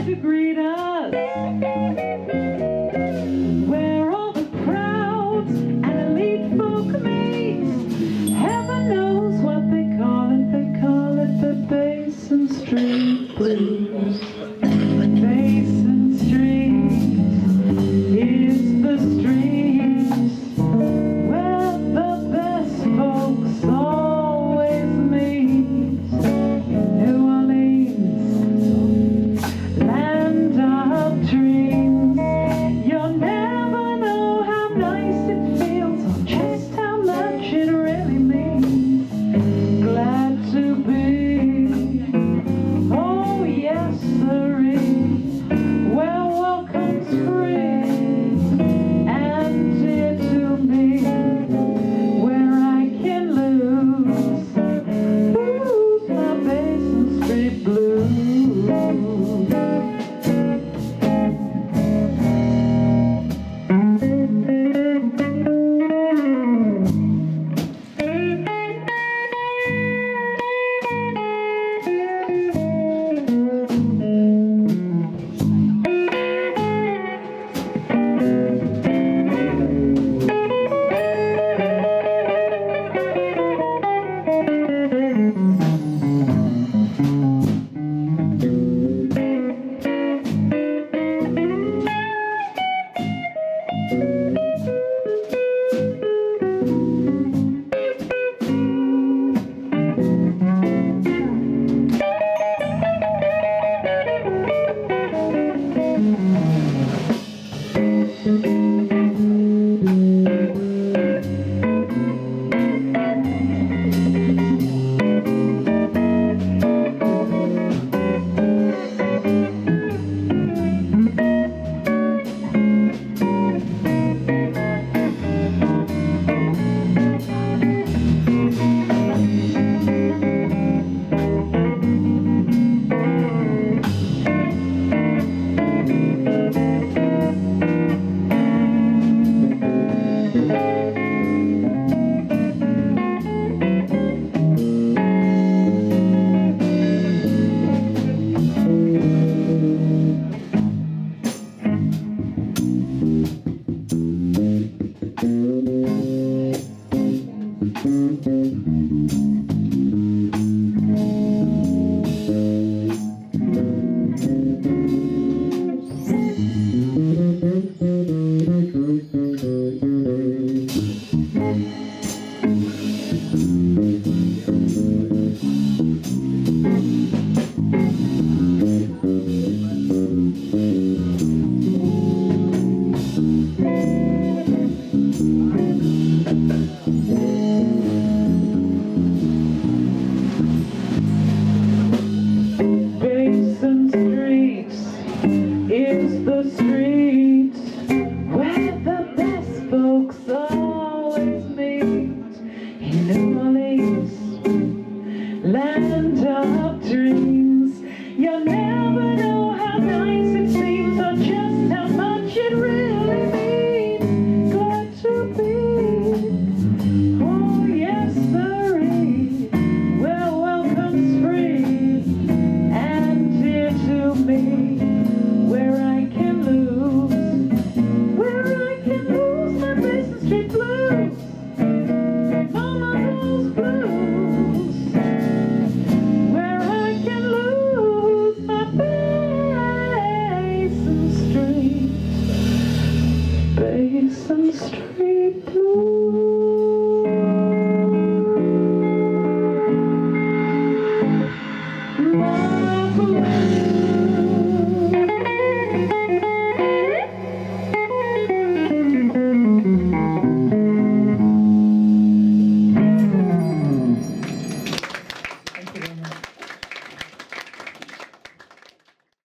to greet us, where all the crowds and elite folk meet. Heaven knows what they call it the Basin Street Blues. Basin Street is the street where the best folks always meet. New Orleans, land of dreams. You'll never know how nice it feels or just how much it really means. Glad to be, oh yes sirree, well welcome's free and dear to me, where I can lose my Basin Street blues. Basin Street is the street where the best folks always meet. In New Orleans, land of dreams. You'll never know how nice it seems or just how much it really means. Glad to be, oh yes sirree, well welcome's free and dear to me, where I can lose my Basin Street blues, Mama Rose blues, where I can lose my Basin Street blues. My